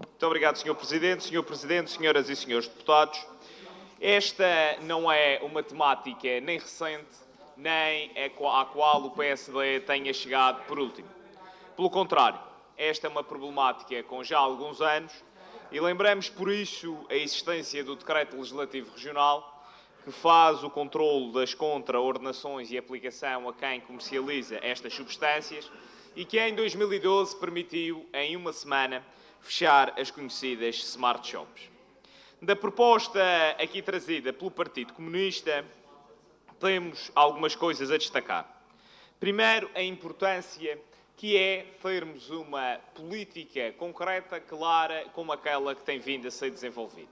Muito obrigado, Sr. Presidente. Sr. Presidente, senhoras e senhores deputados, esta não é uma temática nem recente, nem à qual o PSD tenha chegado por último. Pelo contrário, esta é uma problemática com já alguns anos e lembramos por isso a existência do Decreto Legislativo Regional, que faz o controlo das contraordenações e aplicação a quem comercializa estas substâncias e que em 2012 permitiu, em uma semana, fechar as conhecidas Smart Shops. Da proposta aqui trazida pelo Partido Comunista, temos algumas coisas a destacar. Primeiro, a importância que é termos uma política concreta, clara, como aquela que tem vindo a ser desenvolvida.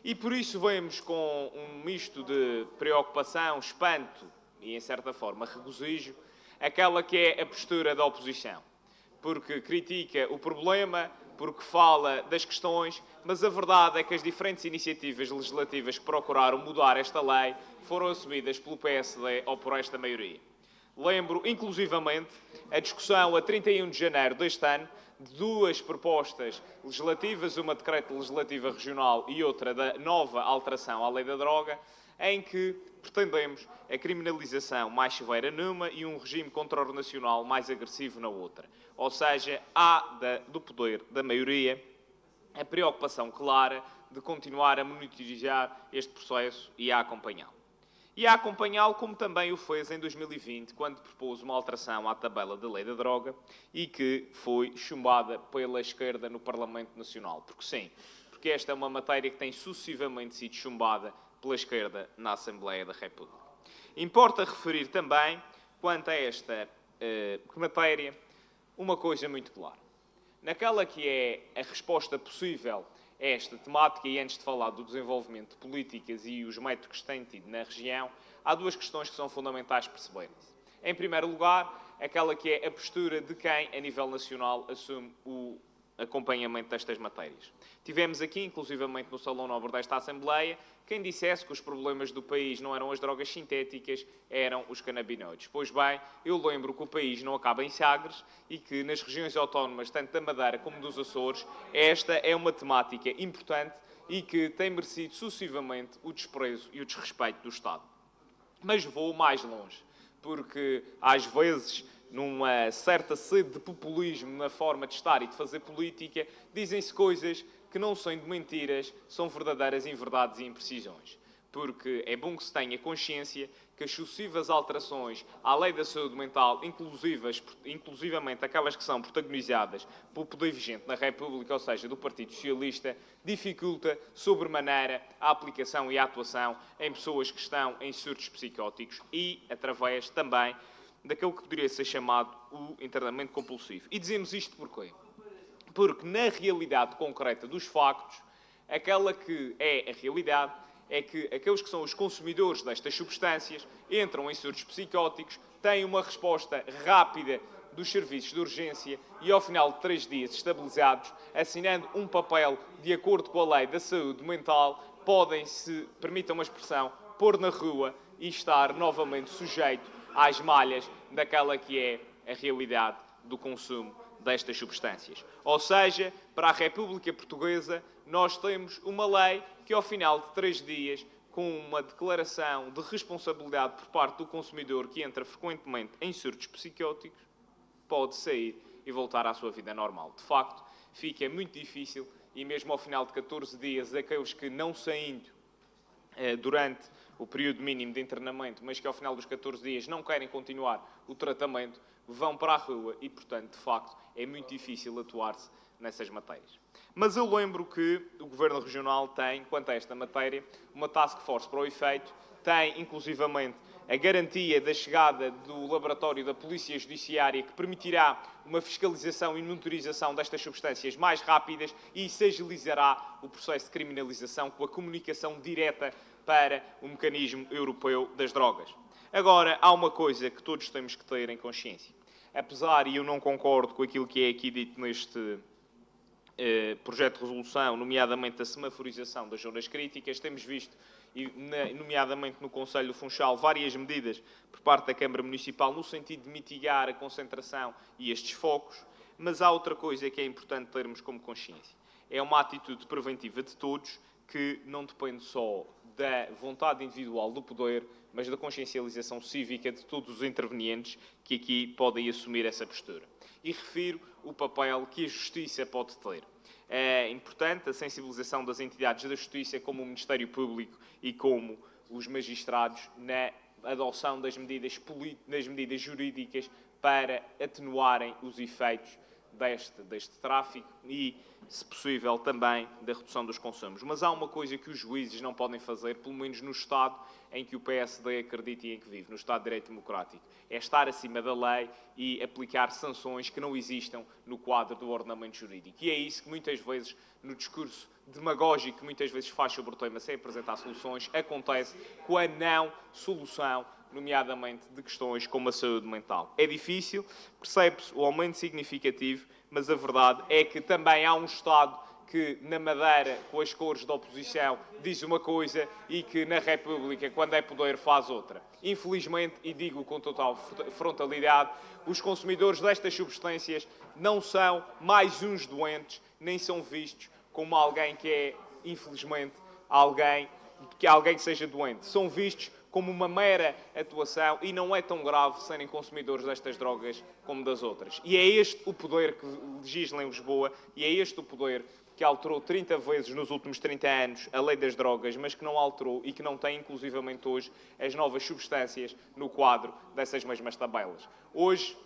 E por isso vemos com um misto de preocupação, espanto e, em certa forma, regozijo, aquela que é a postura da oposição. Porque critica o problema, porque fala das questões, mas a verdade é que as diferentes iniciativas legislativas que procuraram mudar esta lei foram assumidas pelo PSD ou por esta maioria. Lembro, inclusivamente, a discussão a 31 de janeiro deste ano de duas propostas legislativas, uma de decreto legislativa regional e outra da nova alteração à lei da droga, em que pretendemos a criminalização mais severa numa e um regime contraordenacional mais agressivo na outra. Ou seja, há do poder da maioria a preocupação clara de continuar a monitorizar este processo e a acompanhá-lo. E a acompanhá-lo como também o fez em 2020, quando propôs uma alteração à tabela da lei da droga e que foi chumbada pela esquerda no Parlamento Nacional. Porque sim, porque esta é uma matéria que tem sucessivamente sido chumbada pela esquerda na Assembleia da República. Importa referir também, quanto a esta matéria, uma coisa muito clara. Naquela que é a resposta possível a esta temática, e antes de falar do desenvolvimento de políticas e os métodos que têm tido na região, há duas questões que são fundamentais perceberem-se. Em primeiro lugar, aquela que é a postura de quem, a nível nacional, assume o acompanhamento destas matérias. Tivemos aqui, inclusivamente no Salão Nobre desta Assembleia, quem dissesse que os problemas do país não eram as drogas sintéticas, eram os canabinoides. Pois bem, eu lembro que o país não acaba em Sagres e que nas regiões autónomas, tanto da Madeira como dos Açores, esta é uma temática importante e que tem merecido sucessivamente o desprezo e o desrespeito do Estado. Mas vou mais longe, porque às vezes, numa certa sede de populismo na forma de estar e de fazer política, dizem-se coisas que não são de mentiras, são verdadeiras inverdades e imprecisões. Porque é bom que se tenha consciência que as sucessivas alterações à lei da saúde mental, inclusivamente aquelas que são protagonizadas pelo poder vigente na República, ou seja, do Partido Socialista, dificulta sobremaneira a aplicação e a atuação em pessoas que estão em surtos psicóticos e através também daquilo que poderia ser chamado o internamento compulsivo. E dizemos isto porquê? Porque na realidade concreta dos factos, aquela que é a realidade é que aqueles que são os consumidores destas substâncias entram em surtos psicóticos, têm uma resposta rápida dos serviços de urgência e, ao final de 3 dias estabilizados, assinando um papel de acordo com a lei da saúde mental, podem, se permitam uma expressão, pôr na rua e estar novamente sujeito às malhas daquela que é a realidade do consumo destas substâncias. Ou seja, para a República Portuguesa, nós temos uma lei que, ao final de 3 dias, com uma declaração de responsabilidade por parte do consumidor que entra frequentemente em surtos psicóticos, pode sair e voltar à sua vida normal. De facto, fica muito difícil e mesmo ao final de 14 dias, aqueles que não saindo durante o período mínimo de internamento, mas que ao final dos 14 dias não querem continuar o tratamento, vão para a rua e, portanto, de facto, é muito difícil atuar-se nessas matérias. Mas eu lembro que o Governo Regional tem, quanto a esta matéria, uma task force para o efeito, tem, inclusivamente, a garantia da chegada do laboratório da Polícia Judiciária que permitirá uma fiscalização e monitorização destas substâncias mais rápidas e isso agilizará o processo de criminalização com a comunicação direta para o mecanismo europeu das drogas. Agora, há uma coisa que todos temos que ter em consciência. Apesar, e eu não concordo com aquilo que é aqui dito neste projeto de resolução, nomeadamente a semaforização das zonas críticas, temos visto, nomeadamente no Conselho do Funchal, várias medidas por parte da Câmara Municipal no sentido de mitigar a concentração e estes focos, mas há outra coisa que é importante termos como consciência. É uma atitude preventiva de todos que não depende só da vontade individual do poder, mas da consciencialização cívica de todos os intervenientes que aqui podem assumir essa postura. E refiro o papel que a Justiça pode ter. É importante a sensibilização das entidades da Justiça, como o Ministério Público e como os magistrados, na adoção das medidas jurídicas para atenuarem os efeitos deste tráfico e, se possível, também da redução dos consumos. Mas há uma coisa que os juízes não podem fazer, pelo menos no Estado em que o PSD acredita e em que vive, no Estado de Direito Democrático. É estar acima da lei e aplicar sanções que não existam no quadro do ordenamento jurídico. E é isso que muitas vezes, no discurso demagógico que muitas vezes faz sobre o tema sem apresentar soluções, acontece com a não solução, nomeadamente de questões como a saúde mental. É difícil, percebe-se o aumento significativo, mas a verdade é que também há um Estado que na Madeira, com as cores da oposição, diz uma coisa e que na República, quando é poder, faz outra. Infelizmente, e digo com total frontalidade, os consumidores destas substâncias não são mais uns doentes, nem são vistos como alguém que é, infelizmente, alguém que seja doente. São vistos como uma mera atuação e não é tão grave serem consumidores destas drogas como das outras. E é este o poder que legisla em Lisboa e é este o poder que alterou 30 vezes nos últimos 30 anos a lei das drogas, mas que não alterou e que não tem, inclusivamente hoje, as novas substâncias no quadro dessas mesmas tabelas. Hoje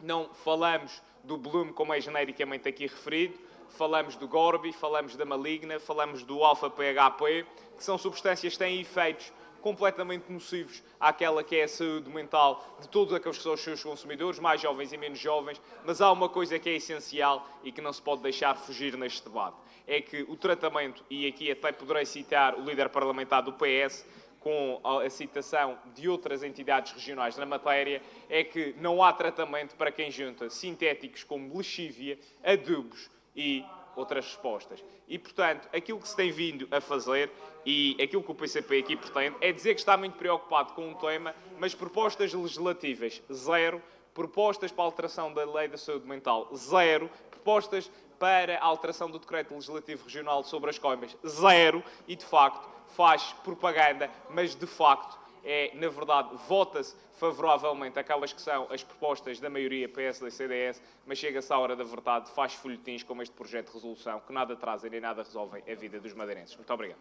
não falamos do Blume, como é genericamente aqui referido, falamos do Gorbi, falamos da Maligna, falamos do alfa-PHP, que são substâncias que têm efeitos completamente nocivos àquela que é a saúde mental de todos aqueles que são os seus consumidores, mais jovens e menos jovens, mas há uma coisa que é essencial e que não se pode deixar fugir neste debate. É que o tratamento, e aqui até poderei citar o líder parlamentar do PS, com a citação de outras entidades regionais na matéria, é que não há tratamento para quem junta sintéticos como lexívia, adubos e outras respostas. E, portanto, aquilo que se tem vindo a fazer e aquilo que o PCP aqui pretende é dizer que está muito preocupado com um tema, mas propostas legislativas, zero. Propostas para a alteração da Lei da Saúde Mental, zero. Propostas para a alteração do Decreto Legislativo Regional sobre as coimas, zero. E, de facto, faz propaganda, mas, de facto, na verdade, vota-se favoravelmente aquelas que são as propostas da maioria PSD-CDS, mas chega-se à hora da verdade, faz folhetins como este projeto de resolução, que nada trazem nem nada resolvem a vida dos madeirenses. Muito obrigado.